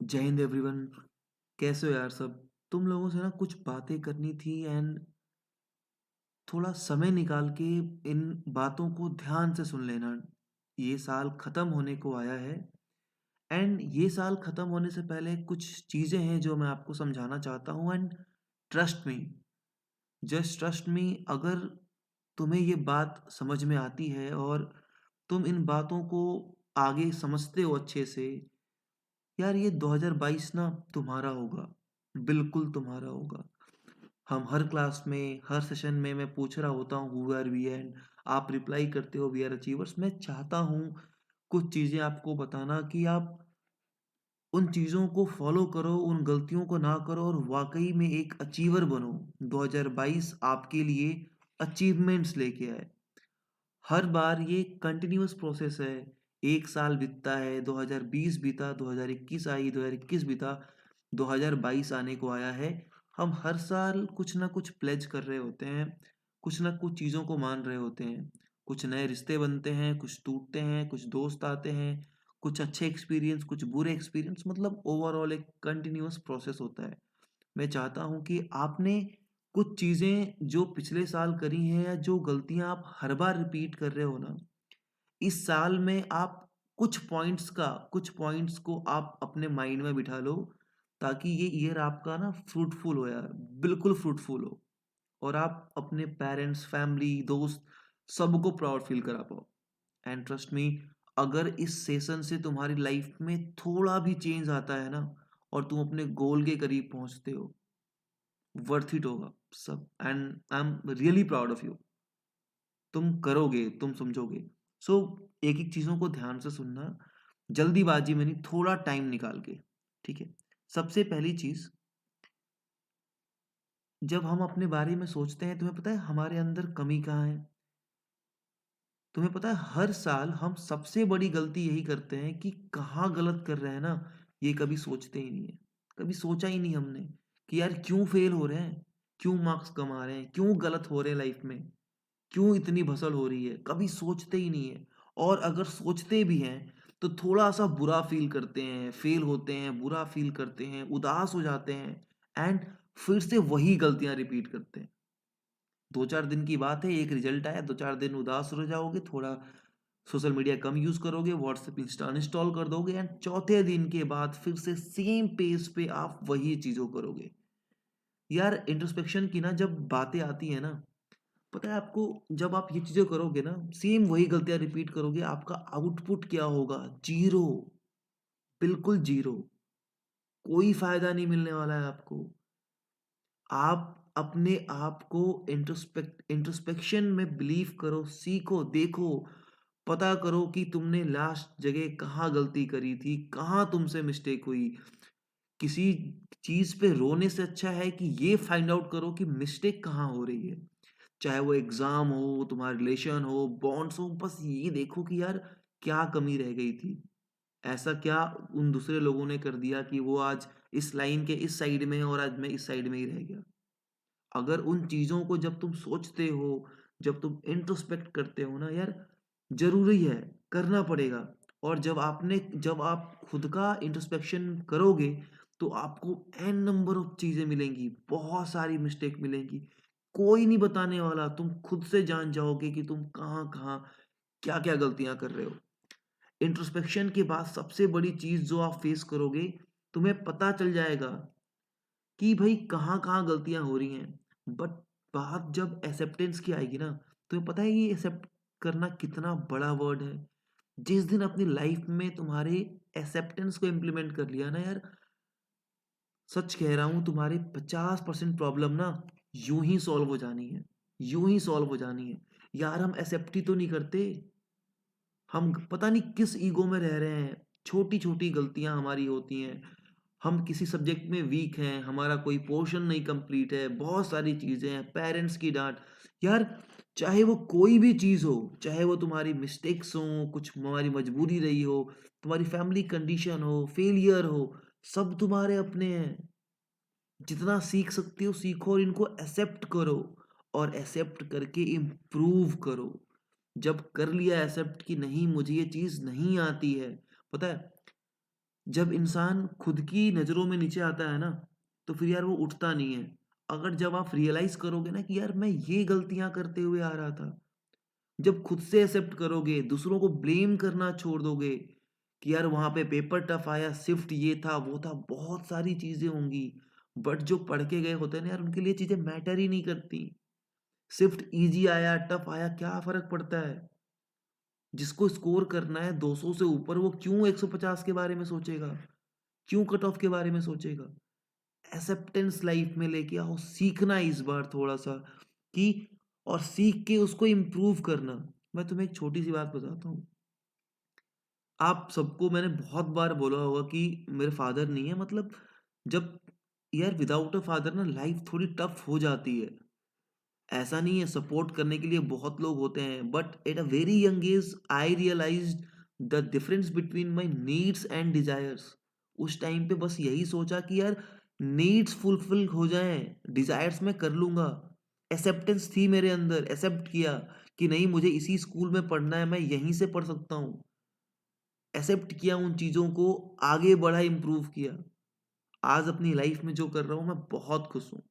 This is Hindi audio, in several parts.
जय हिंद एवरीवन। कैसे हो यार सब? तुम लोगों से ना कुछ बातें करनी थी एंड थोड़ा समय निकाल के इन बातों को ध्यान से सुन लेना। ये साल खत्म होने को आया है एंड ये साल खत्म होने से पहले कुछ चीजें हैं जो मैं आपको समझाना चाहता हूँ and trust me, just trust me. अगर तुम्हें ये बात समझ में आती है और तुम इन बातों को आगे समझते हो अच्छे से, यार ये 2022 ना तुम्हारा होगा, बिल्कुल तुम्हारा होगा। हम हर क्लास में हर सेशन में मैं पूछ रहा होता हूँ हु आर वी एंड आप रिप्लाई करते हो वी आर अचीवर्स। मैं चाहता हूँ कुछ चीज़ें आपको बताना कि आप उन चीज़ों को फॉलो करो, उन गलतियों को ना करो और वाकई में एक अचीवर बनो। 2022 आपके लिए अचीवमेंट्स लेके आए। हर बार ये कंटिन्यूअस प्रोसेस है। एक साल बीतता है, 2020 बीता, 2021 आई, 2021 बीता, 2022 आने को आया है। हम हर साल कुछ ना कुछ प्लेज कर रहे होते हैं, कुछ ना कुछ चीज़ों को मान रहे होते हैं। कुछ नए रिश्ते बनते हैं, कुछ टूटते हैं, कुछ दोस्त आते हैं, कुछ अच्छे एक्सपीरियंस, कुछ बुरे एक्सपीरियंस, मतलब ओवरऑल एक कंटिन्यूअस प्रोसेस होता है। मैं चाहता हूँ कि आपने कुछ चीज़ें जो पिछले साल करी हैं या जो गलतियाँ आप हर बार रिपीट कर रहे हो ना, इस साल में आप कुछ पॉइंट्स को आप अपने माइंड में बिठा लो, ताकि ये ईयर आपका ना फ्रूटफुल हो यार, बिल्कुल फ्रूटफुल हो। और आप अपने पेरेंट्स, फैमिली, दोस्त सबको प्राउड फील करा पाओ। एंड ट्रस्ट मी, अगर इस सेशन से तुम्हारी लाइफ में थोड़ा भी चेंज आता है ना और तुम अपने गोल के करीब पहुंचते हो, वर्थ इट होगा सब। And I am really proud of you. तुम करोगे, तुम समझोगे। सो एक एक चीजों को ध्यान से सुनना, जल्दीबाजी में नहीं, थोड़ा टाइम निकाल के। ठीक है? सबसे पहली चीज, जब हम अपने बारे में सोचते हैं, तुम्हें पता है हमारे अंदर कमी कहाँ है? तुम्हें पता है हर साल हम सबसे बड़ी गलती यही करते हैं कि कहाँ गलत कर रहे हैं ना, ये कभी सोचते ही नहीं है। कभी सोचा ही नहीं हमने कि यार क्यों फेल हो रहे हैं, क्यों मार्क्स कम आ रहे हैं, क्यों गलत हो रहे हैं लाइफ में, क्यों इतनी भसल हो रही है, कभी सोचते ही नहीं है। और अगर सोचते भी हैं तो थोड़ा सा बुरा फील करते हैं, फेल होते हैं, बुरा फील करते हैं, उदास हो जाते हैं एंड फिर से वही गलतियां रिपीट करते हैं। 2-4 दिन की बात है, एक रिजल्ट आया, 2-4 दिन उदास हो जाओगे, थोड़ा सोशल मीडिया कम यूज करोगे, व्हाट्सएप इंस्टा इंस्टॉल कर दोगे एंड चौथे दिन के बाद फिर से सेम पेज पे आप वही चीजों करोगे। यार इंट्रोस्पेक्शन की ना जब बातें आती है ना, पता है आपको, जब आप ये चीजें करोगे ना, सेम वही गलतियां रिपीट करोगे, आपका आउटपुट क्या होगा? जीरो, बिल्कुल जीरो। कोई फायदा नहीं मिलने वाला है आपको। आप अपने आप को इंट्रोस्पेक्शन में बिलीव करो, सीखो, देखो, पता करो कि तुमने लास्ट जगह कहाँ गलती करी थी, कहाँ तुमसे मिस्टेक हुई। किसी चीज पे रोने से अच्छा है कि ये फाइंड आउट करो कि मिस्टेक कहाँ हो रही है। चाहे वो एग्जाम हो, तुम्हारा रिलेशन हो, बॉन्ड्स हो, बस ये देखो कि यार क्या कमी रह गई थी। ऐसा क्या उन दूसरे लोगों ने कर दिया कि वो आज इस लाइन के इस साइड में है और आज मैं इस साइड में ही रह गया। अगर उन चीजों को जब तुम सोचते हो, जब तुम इंट्रोस्पेक्ट करते हो ना यार, जरूरी है, करना पड़ेगा। और जब आप खुद का इंट्रोस्पेक्शन करोगे तो आपको एन नंबर ऑफ चीजें मिलेंगी, बहुत सारी मिस्टेक मिलेंगी। कोई नहीं बताने वाला, तुम खुद से जान जाओगे कि तुम कहाँ कहाँ क्या क्या गलतियां कर रहे हो। इंट्रोस्पेक्शन के बाद सबसे बड़ी चीज जो आप फेस करोगे, तुम्हें पता चल जाएगा कि भाई कहाँ कहाँ गलतियां हो रही हैं। बट बात जब एक्सेप्टेंस की आएगी ना, तुम्हें पता है ये एक्सेप्ट करना कितना बड़ा वर्ड है। जिस दिन अपनी लाइफ में तुम्हारे एक्सेप्टेंस को इम्प्लीमेंट कर लिया ना यार, सच कह रहा हूं, तुम्हारी 50% प्रॉब्लम ना यूं ही सॉल्व हो जानी है, यूं ही सॉल्व हो जानी है। यार हम एक्सेप्ट ही तो नहीं करते। हम पता नहीं किस ईगो में रह रहे हैं। छोटी छोटी गलतियां हमारी होती हैं, हम किसी सब्जेक्ट में वीक हैं, हमारा कोई पोर्शन नहीं कंप्लीट है, बहुत सारी चीजें हैं, पेरेंट्स की डांट। यार चाहे वो कोई भी चीज हो, चाहे वो तुम्हारी मिस्टेक्स हो, कुछ हमारी मजबूरी रही हो, तुम्हारी फैमिली कंडीशन हो, फेलियर हो, सब तुम्हारे अपने हैं। जितना सीख सकते हो सीखो और इनको एक्सेप्ट करो, और एक्सेप्ट करके इम्प्रूव करो। जब कर लिया एक्सेप्ट कि नहीं मुझे ये चीज नहीं आती है, पता है जब इंसान खुद की नज़रों में नीचे आता है ना, तो फिर यार वो उठता नहीं है। अगर जब आप रियलाइज़ करोगे ना कि यार मैं ये गलतियाँ करते हुए आ रहा था, जब खुद से एक्सेप्ट करोगे, दूसरों को ब्लेम करना छोड़ दोगे कि यार वहाँ पे पेपर टफ आया, शिफ्ट ये था, वो था, बहुत सारी चीज़ें होंगी। बट जो पढ़ के गए होते हैं ना यार, उनके लिए चीज़ें मैटर ही नहीं करती। शिफ्ट ईज़ी आया, टफ आया, क्या फ़र्क पड़ता है? जिसको स्कोर करना है 200 से ऊपर, वो क्यों 150 के बारे में सोचेगा? क्यों कट ऑफ के बारे में सोचेगा? एक्सेप्टेंस लाइफ में लेके आओ, सीखना इस बार थोड़ा-सा कि और सीख के उसको इम्प्रूव करना। मैं तुम्हें एक छोटी-सी बात बताता हूँ। आप सबको मैंने बहुत बार बोला होगा कि मेरे फादर नहीं है, मतलब जब यार विदाउट अ फादर ना लाइफ थोड़ी टफ हो जाती है। ऐसा नहीं है, सपोर्ट करने के लिए बहुत लोग होते हैं, but at a very young age I realised the difference between my needs and desires. उस टाइम पे बस यही सोचा कि यार नीड्स फुलफिल हो जाएं, डिजायर्स मैं कर लूंगा। एक्सेप्टेंस थी मेरे अंदर, एक्सेप्ट किया कि नहीं मुझे इसी स्कूल में पढ़ना है, मैं यहीं से पढ़ सकता हूँ। एक्सेप्ट किया उन चीज़ों को, आगे बढ़ा, इम्प्रूव किया। आज अपनी लाइफ में जो कर रहा हूँ मैं बहुत खुश हूँ।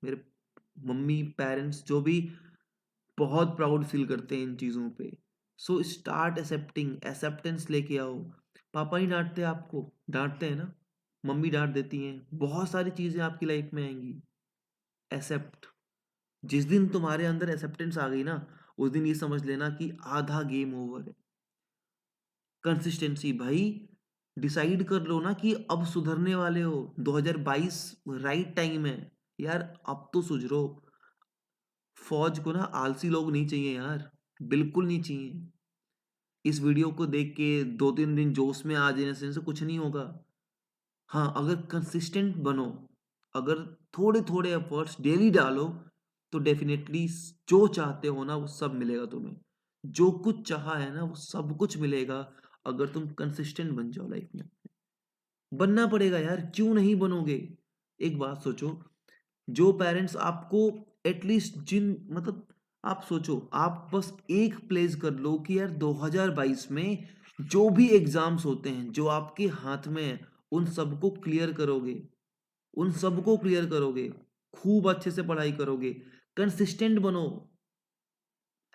मेरे मम्मी पेरेंट्स जो भी बहुत प्राउड फील करते हैं इन चीज़ों पे। सो स्टार्ट एक्सेप्टिंग, एक्सेप्टेंस लेके आओ। पापा ही डांटते हैं आपको, डांटते हैं ना, मम्मी डांट देती हैं, बहुत सारी चीज़ें आपकी लाइफ में आएंगी। एक्सेप्ट, जिस दिन तुम्हारे अंदर एक्सेप्टेंस आ गई ना, उस दिन ये समझ लेना कि आधा गेम ओवर है। कंसिस्टेंसी भाई, डिसाइड कर लो ना कि अब सुधरने वाले हो। 2022 राइट टाइम है यार, अब तो सुधरो। फौज को ना आलसी लोग नहीं चाहिए यार, बिल्कुल नहीं चाहिए। इस वीडियो को देख के 2-3 दिन जोश में आ जाने से कुछ नहीं होगा। हाँ, अगर कंसिस्टेंट बनो, अगर थोड़े-थोड़े एफर्ट्स डेली डालो, तो डेफिनिटली जो चाहते हो ना वो सब मिलेगा तुम्हें। जो कुछ चाहा है ना वो सब कुछ मिलेगा, अगर तुम कंसिस्टेंट बन जाओ लाइफ में। बनना पड़ेगा यार, क्यों नहीं बनोगे? एक बात सोचो, जो पेरेंट्स आपको एटलीस्ट जिन मतलब आप सोचो, आप बस एक प्लेस कर लो कि यार 2022 में जो भी एग्जाम्स होते हैं जो आपके हाथ में है, उन सबको क्लियर करोगे, उन सबको क्लियर करोगे, खूब अच्छे से पढ़ाई करोगे, कंसिस्टेंट बनो।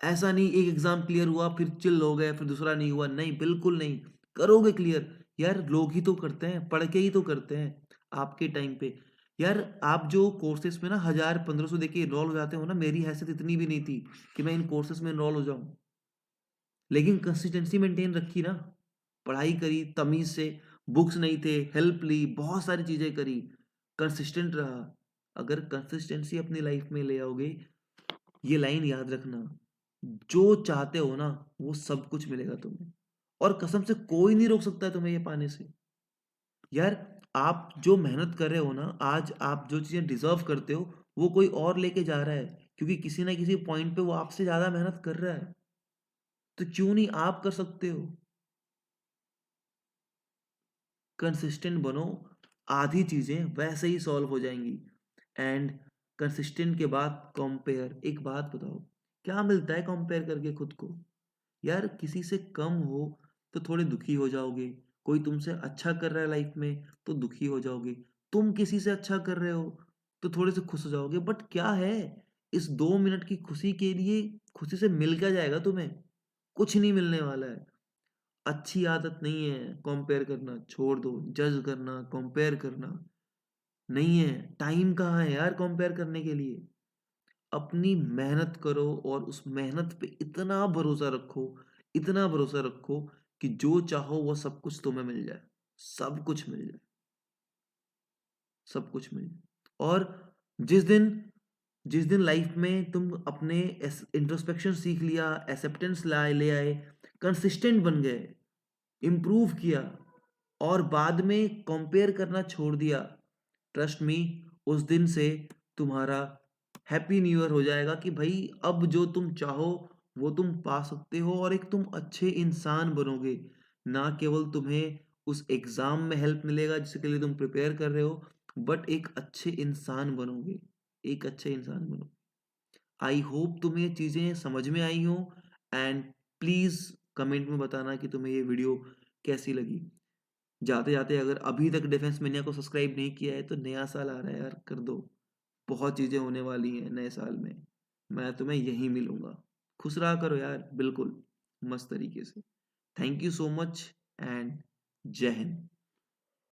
ऐसा नहीं एक एग्जाम क्लियर हुआ फिर चिल हो गए, फिर दूसरा नहीं हुआ, नहीं बिल्कुल नहीं, करोगे क्लियर। यार लोग ही तो करते हैं, पढ़ के ही तो करते हैं आपके टाइम पे। यार आप जो कोर्सेज में ना 1000-1500 देके इनरोल हो जाते हो ना, मेरी हैसियत इतनी भी नहीं थी कि मैं इन कोर्सेज में इनरोल हो जाऊं, लेकिन कंसिस्टेंसी मेंटेन रखी ना, पढ़ाई करी तमीज से, बुक्स नहीं थे हेल्प ली, बहुत सारी चीजें करी, कंसिस्टेंट रहा। अगर कंसिस्टेंसी अपनी लाइफ में ले आओगे, ये लाइन याद रखना, जो चाहते हो ना वो सब कुछ मिलेगा तुम्हें, और कसम से कोई नहीं रोक सकता है तुम्हें ये पाने से। यार आप जो मेहनत कर रहे हो ना आज, आप जो चीजें डिजर्व करते हो, वो कोई और लेके जा रहा है, क्योंकि किसी ना किसी पॉइंट पे वो आपसे ज्यादा मेहनत कर रहा है। तो क्यों नहीं आप कर सकते हो? कंसिस्टेंट बनो, आधी चीजें वैसे ही सॉल्व हो जाएंगी। एंड कंसिस्टेंट के बाद कंपेयर, एक बात बताओ, क्या मिलता है कंपेयर करके खुद को? यार किसी से कम हो तो थोड़े दुखी हो जाओगे, कोई तुमसे अच्छा कर रहा है लाइफ में तो दुखी हो जाओगे, तुम किसी से अच्छा कर रहे हो तो थोड़े से खुश हो जाओगे, बट क्या है इस 2 मिनट की खुशी के लिए? खुशी से मिल क्या जाएगा तुम्हें? कुछ नहीं मिलने वाला है। अच्छी आदत नहीं है कंपेयर करना, छोड़ दो, जज करना, कंपेयर करना नहीं है। टाइम कहाँ है यार कंपेयर करने के लिए? अपनी मेहनत करो और उस मेहनत पे इतना भरोसा रखो, इतना भरोसा रखो कि जो चाहो वो सब कुछ तुम्हें मिल जाए, सब कुछ मिल जाए, सब कुछ मिल जाए। और जिस दिन जिस दिन लाइफ में तुम अपने इंट्रोस्पेक्शन सीख लिया, एक्सेप्टेंस लाए ले आए, कंसिस्टेंट बन गए, इम्प्रूव किया, और बाद में कंपेयर करना छोड़ दिया, ट्रस्ट मी, उस दिन से तुम्हारा हैप्पी न्यू ईयर हो जाएगा कि भाई अब जो तुम चाहो वो तुम पा सकते हो, और एक तुम अच्छे इंसान बनोगे। ना केवल तुम्हें उस एग्जाम में हेल्प मिलेगा जिसके लिए तुम प्रिपेयर कर रहे हो, बट एक अच्छे इंसान बनोगे, एक अच्छे इंसान बनोगे। आई होप तुम्हें ये चीज़ें समझ में आई हो। एंड प्लीज़ कमेंट में बताना कि तुम्हें ये वीडियो कैसी लगी। जाते-जाते अगर अभी तक डिफेंस मैनिया को सब्सक्राइब नहीं किया है तो नया साल आ रहा है यार, कर दो। बहुत चीज़ें होने वाली हैं नए साल में। मैं तुम्हें यहीं मिलूँगा। खुश रहा करो यार, बिल्कुल, मस्त तरीके से। Thank you so much and जय हिंद।